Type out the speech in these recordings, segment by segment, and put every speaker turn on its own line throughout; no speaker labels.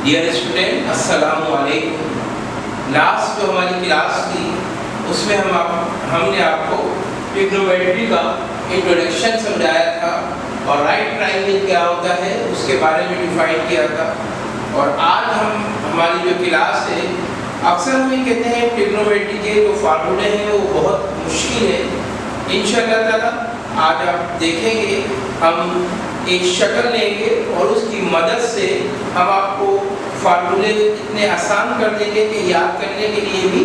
Dear student, अस्सलाम वालेकुम। Last जो हमारी क्लास थी उसमें हमने आपको ट्रिग्नोमेट्री का इंट्रोडक्शन समझाया था और राइट ट्रायंगल क्या होता है उसके बारे में डिफाइन किया था। और आज हमारी जो क्लास है, अक्सर हम ये कहते हैं ट्रिग्नोमेट्री के जो फार्मूले हैं वो बहुत मुश्किल है। इंशाअल्लाह ताला आज आप देखेंगे, हम एक शक्ल लेंगे और उसकी मदद से हम आपको फार्मूले इतने आसान कर देंगे कि याद करने के लिए भी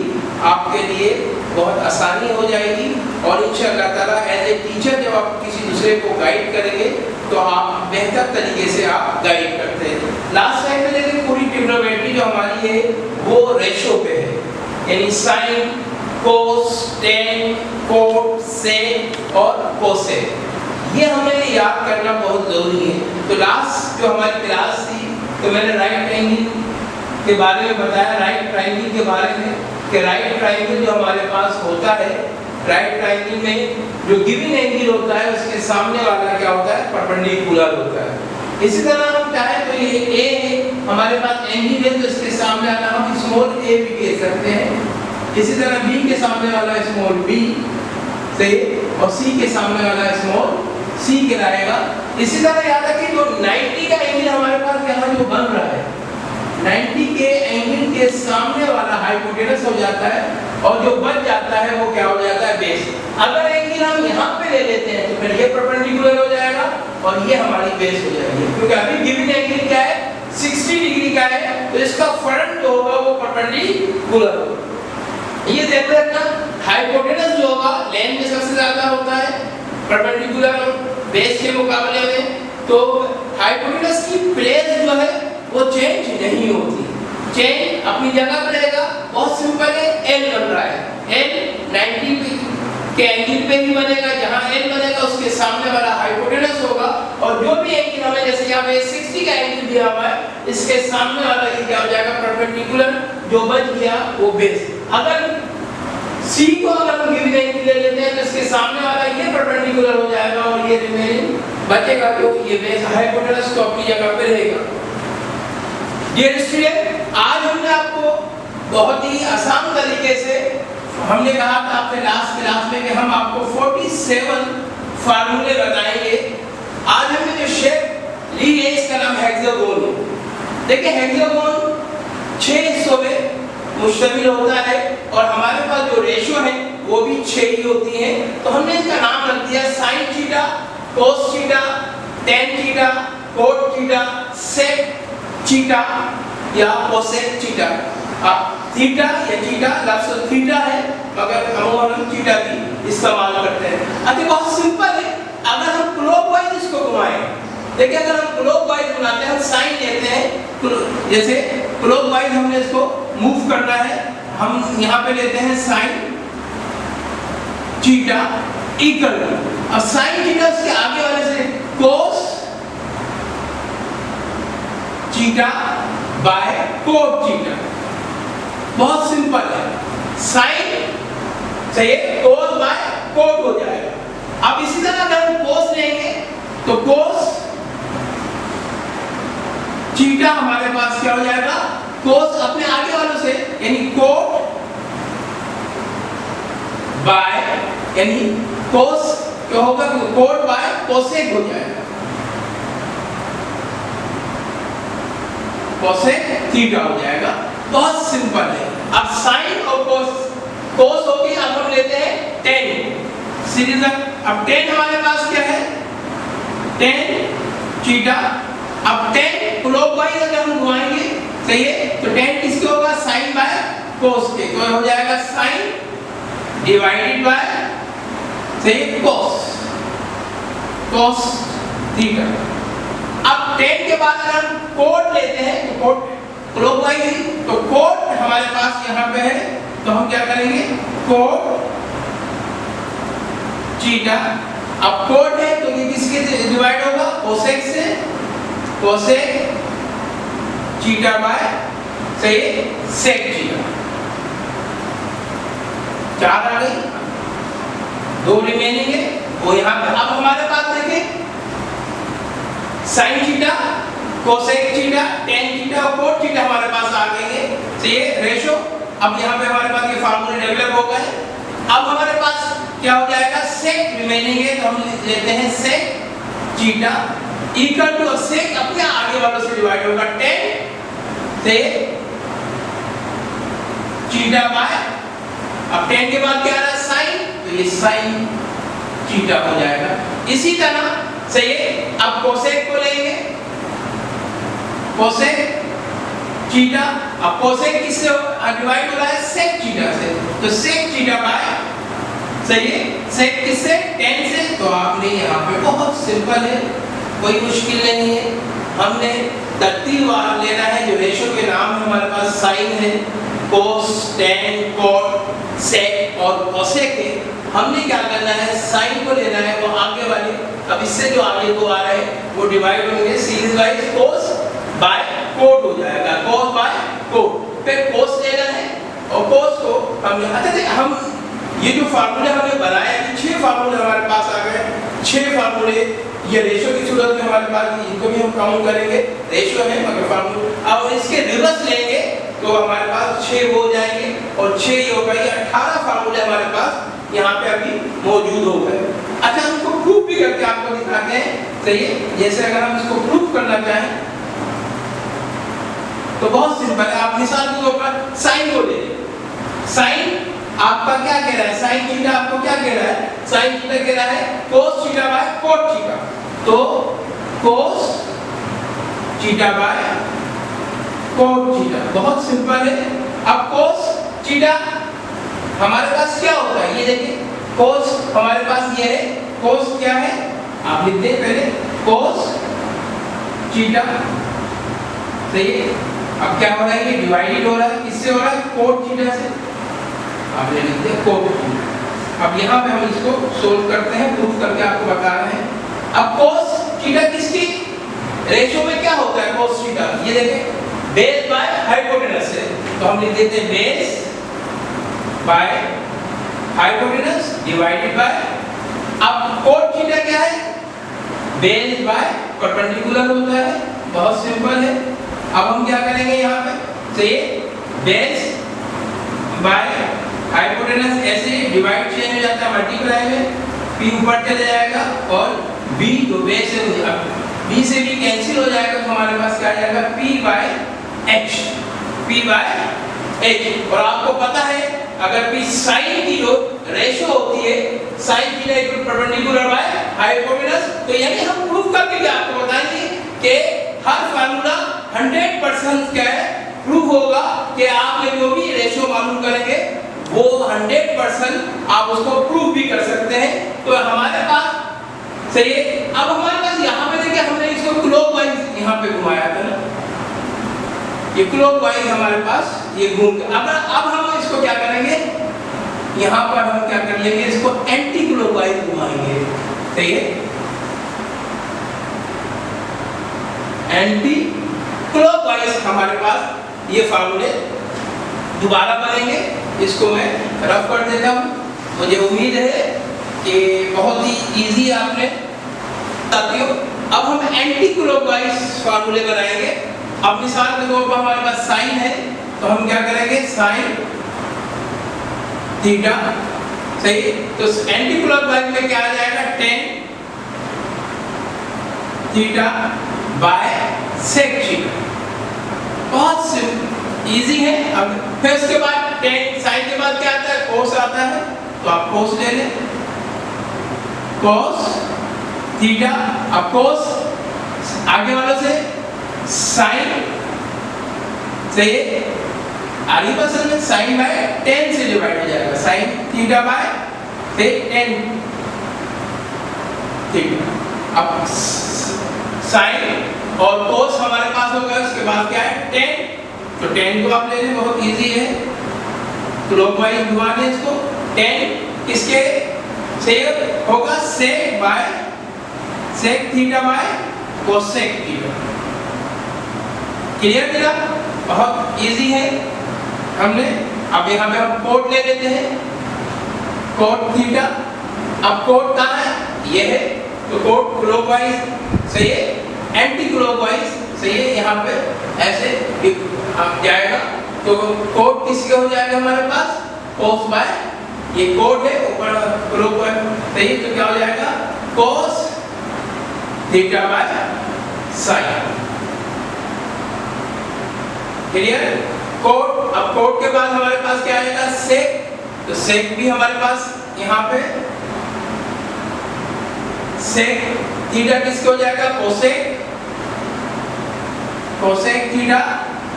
आपके लिए बहुत आसानी हो जाएगी। और इंशाअल्लाह ताला एज ए टीचर जब आप किसी दूसरे को गाइड करेंगे तो आप बेहतर तरीके से आप गाइड करते हैं। लास्ट टाइम में देखिए पूरी ट्रिग्नोमेट्री जो हमारी है वो रेशो पे है, यानी साइन, कोस, टेन, कोट, सेक और कोसेक, ये हमें याद करना बहुत ज़रूरी है। तो लास्ट जो हमारी क्लास थी तो मैंने राइट ट्रायंगल के बारे में बताया, राइट ट्रायंगल के बारे में कि राइट ट्रायंगल जो हमारे पास होता है, राइट ट्रायंगल में जो गिवन एंगल होता है उसके सामने वाला क्या होता है, परपेंडिकुलर होता है। इसी तरह हम चाहे तो ये ए है, हमारे पास एंगल है तो इसके सामने वाला हम स्मॉल ए भी कह सकते हैं। इसी तरह बी के सामने वाला स्मॉल बी से और सी के सामने वाला स्मॉल सी कहलाएगा। इसी तरह याद रखिए जो 90 का एंगल हमारे पास यहाँ जो बन रहा है, 90 के एंगल के सामने वाला हाइपोटेनस हो जाता है और जो बच जाता है वो क्या हो जाता है, बेस। अगर एंगल हम यहाँ पे ले लेते हैं तो फिर ये परपेंडिकुलर हो जाएगा और ये हमारी बेस हो जाएगी, क्योंकि अभी गिवन एंगल क्या है, 60 डिग्री का है, तो इसका फ्रंट जो होगा वो परपेंडिकुलर होगा। ये ध्यान रखना, हाइपोटेनस जो होगा लेंथ में सबसे ज्यादा होता है परपेंडिकुलर बेस के मुकाबले में, तो हाइपोटेनस की प्लेस जो है वो चेंज नहीं होती, चेंज अपनी जगह पर रहेगा। बहुत सिंपल है, एल बन रहा है, एल 90 के एंगल पे ही बनेगा, जहां एल बनेगा उसके सामने वाला हाइपोटेनस होगा और जो भी एंगल हमें, जैसे यहाँ पे 60 का एंगल दिया हुआ है, इसके सामने वाला ये क्या हो जाएगा, परपेंडिकुलर, जो बच गया वो बेस। अगर सी को अगर हम गिवन एंगल ले लेते हैं तो इसके सामने वाला ये परपेंडिकुलर हो जाएगा और ये रिमेनिंग बचेगा, तो ये बेस हाइपोटेनस तो अपनी जगह पे रहेगा। डियर स्टूडेंट, आज हमने आपको बहुत ही आसान तरीके से, हमने कहा था आपके लास्ट क्लास में कि हम आपको 47 फार्मूले बताएंगे। आज हमने जो शेप ली है इसका नाम हेक्सागोन। देखिए हेक्सागोन 6 हिस्सों में मुश्तमिल होता है और हमारे पास जो रेशो है वो भी 6 ही होती हैं। तो हमने इसका नाम रख दिया sine theta, cos theta, tan theta, cot theta, sec theta या कोसेक थीटा। अब थीटा या थीटा लफ्ज़ थीटा है मगर हम थीटा भी इस्तेमाल करते हैं। अच्छा, बहुत सिंपल है, अगर हम क्लॉकवाइज इसको घुमाएं, देखिए अगर हम क्लॉकवाइज घुमाते हैं, हम साइन लेते हैं, जैसे क्लॉकवाइज हमने इसको मूव करना है, हम यहाँ पे लेते हैं साइन थीटा इक्वल टू, अब साइन थीटा उसके आगे वाले से कोस थीटा बाय कोट थीटा। बहुत सिंपल है, साइन से कोस बाय कोट हो जाएगा। अब इसी तरह अगर हम कोस लेंगे तो कोस थीटा हमारे पास क्या हो जाएगा, कोस अपने आगे वालों से यानी कोट बाय, यानी कोस क्या होगा, कोट बाय कोसेक हो जाएगा, कोसेक थीटा हो जाएगा। बहुत सिंपल है। अब साइन और कोस हो गया, अब हम लेते हैं टेन सीरीज। अब टेन हमारे पास क्या है, टेन थीटा। अब टेन क्लॉकवाइज अगर हम घुमाएंगे, सही है, तो टेन किसके होगा, साइन बाय कोस के, तो हो जाएगा साइन डिवाइडेड बाय, सही है, कोस थीटा। अब टेन के बाद अगर हम कोट लेते हैं तो कोट क्लॉकवाइज, तो कोट हमारे पास यहाँ पे है, तो हम क्या करेंगे, कोट थीटा। अब कोट है तो ये किसके डिवाइड होगा, कोसेक से, कोसेक थीटा बाय, सही है, सेक थीटा। 4 आ गई। दो रिमेनिंग है वो यहाँ पे। अब हमारे पास देखें sine theta, cosec theta, tan theta और कोट थीटा हमारे पास आ गए हैं। तो ये रेशो अब यहाँ पे हमारे पास ये फार्मूले डेवलप हो गए। अब हमारे पास क्या हो जाएगा, सेक रिमेनिंग है तो हम लेते हैं सेक थीटा इक्वल टू सेक अपने आगे वालों से डिवाइड होगा टेन से थीटा बाय, अब टेन के बाद क्या आ रहा है साइन, तो ये साइन थीटा हो जाएगा। इसी तरह से ये अब कोसेक को लेंगे, कोसेक थीटा, अब कोसेक किससे डिवाइड हो रहा है सेक थीटा से, तो सेक थीटा बाय सही है सेक किससे टेन से। तो आपने यहाँ पे बहुत सिंपल है, कोई मुश्किल नहीं है। हमने तरतीब वार लेना है, जो रेशो के नाम है हमारे पास साइन है, कोस, टेन, कोट, सेक और कोसेक है। हमने क्या करना है, साइन को लेना है, वो आगे वाले, अब इससे जो आगे को आ रहा है वो डिवाइड होंगे सीरीज वाइज, कोस बाय कोट हो जाएगा, कोस बाय कोट, फिर कोस लेना है और कोस को हम हम ये जो फार्मूले हमने बनाए, 6 फार्मूले हमारे पास आ गए, 6 फार्मूले ये रेशो की सूरत में हमारे पास, इनको भी हम काउंट करेंगे, रेशो है मगर फार्मूले, अब इसके रिवर्स लेंगे तो हमारे पास 6 हो जाएंगे और 6 ही होगा, ये 18 फार्मूले हमारे पास यहाँ पे अभी मौजूद हो गए। अच्छा, हम इसको प्रूफ भी करके आपको दिखाते हैं। सही है, जैसे अगर हम इसको प्रूफ करना चाहें तो बहुत सिंपल है। आप मिसाल के तौर पर साइन को ले लें, साइन आपका क्या कह रहा है, साइन थीटा आपको क्या कह रहा है, साइन थीटा कह रहा है cos theta by cot theta, तो cos theta by cot theta, बहुत सिंपल है। अब कोस थीटा हमारे पास क्या होता है, ये देखिए कोस हमारे पास ये है, कोस क्या है आप लिखते हैं पहले कोस थीटा, सही है। अब क्या हो रहा है, ये डिवाइडेड हो रहा है, किससे हो रहा है, कोट थीटा से, आप ले लिखते हैं कोट थीटा। अब यहाँ पे हम इसको सोल्व करते हैं, प्रूफ करके आपको बता रहे हैं। अब कोस थीटा किसकी रेशो में क्या होता है, कोस थीटा ये देखें बेस बाय हाइपोटेनस है, तो हम लिख देते हैं base by hypotenuse divided by, अब कोट थीटा क्या है, बेस बाय परपेंडिकुलर होता है, बहुत सिंपल है। अब हम क्या करेंगे यहाँ पे, तो ये बेस बाय हाइपोटेनस ऐसे डिवाइड चेंज हो जाता है मल्टीप्लाई में, p ऊपर चले जाएगा और b जो बेस है b से b कैंसिल हो जाएगा, तो हमारे पास क्या आ जाएगा p by h, p by h। और आपको पता है अगर p साइन की जो रेशो होती है sine theta equal perpendicular by hypotenuse, तो यानी हम प्रूफ करके भी आपको बताएंगे कि हर फार्मूला 100% क्या है प्रूफ होगा कि आपने जो भी रेशो मालूम करेंगे वो 100% आप उसको प्रूफ भी कर सकते हैं। तो हमारे पास सही है। अब हमारे पास यहाँ पे देखिए हमने इसको क्लॉकवाइज यहाँ पे घुमाया था ना, ये क्लॉकवाइज हमारे पास ये घूम, अब हम इसको क्या करेंगे, यहाँ पर हम क्या कर लेंगे, इसको एंटी क्लॉकवाइज घुमाएंगे, सही है, एंटी क्लॉकवाइज हमारे पास ये फार्मूले दोबारा बनेंगे। इसको मैं रफ कर देता हूँ, मुझे उम्मीद है कि बहुत ही इजी आपने साथियों। अब हम एंटी क्लॉकवाइज फार्मूले बनाएंगे। अब मिसाल के तौर पर हमारे पास साइन है, तो हम क्या करेंगे साइन थीटा, सही, तो एंटी क्लॉकवाइज में क्या आ जाएगा tan theta by sec theta, बहुत इजी है। अब फिर उसके बाद टेन साइन के बाद क्या आता है, कोस आता है, तो आप कोस ले लें, कोस थीटा, अब कोस आगे वालों से साइन, सही है, आगे असल में साइन बाय टेन से डिवाइड हो जाएगा, sine theta by tan theta. अब साइन और कोस हमारे पास हो गया, उसके बाद क्या है टेन, तो टेन को आप ले लें, बहुत इजी है, क्लॉकवाइज घुमा दें इसको, टेन किसके से होगा sec by sec theta by cosec theta. Clear मेरा, बहुत इजी है। हमने अब यहाँ पे हम कोट ले लेते हैं, कोट थीटा अब कोड कहाँ है? ये है, तो कोड क्लॉकवाइज सही है, एंटी क्लॉकवाइज सही है, यहाँ पे ऐसे जाएगा, तो कोड किसके हो जाएगा हमारे पास? cos बाय, ये कोड है ऊपर क्लॉकवाइज सही है, तो क्या हो जाएगा? cos theta by sine. Clear? Code, अब कोड के बाद हमारे पास क्या आएगा? सेक, तो सेक भी हमारे पास यहाँ पे सेक थीटा किसके हो जाएगा? Cosec, cosec theta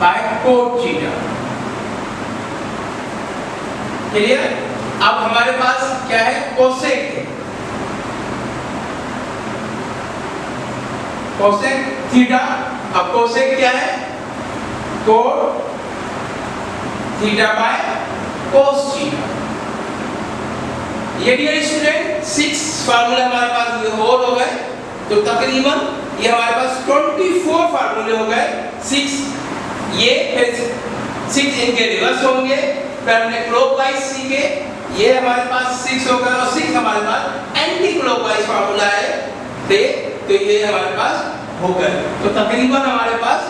by cot theta. Clear? अब हमारे पास क्या है? कोसेक है, कोसेक थीटा। अब कोसेक क्या है? Cot theta by cos theta. ये डियर स्टूडेंट 6 फार्मूला हमारे पास ये और हो गए, तो तकरीबन ये हमारे पास 24 फार्मूले हो गए। 6 ये फिर 6 इनके रिवर्स होंगे, फिर हमने क्लॉकवाइज सीखे, ये हमारे पास 6 हो गए, और 6 हमारे पास एंटी क्लॉकवाइज फार्मूला है, तो ये हमारे पास हो गए। तो तकरीबन हमारे पास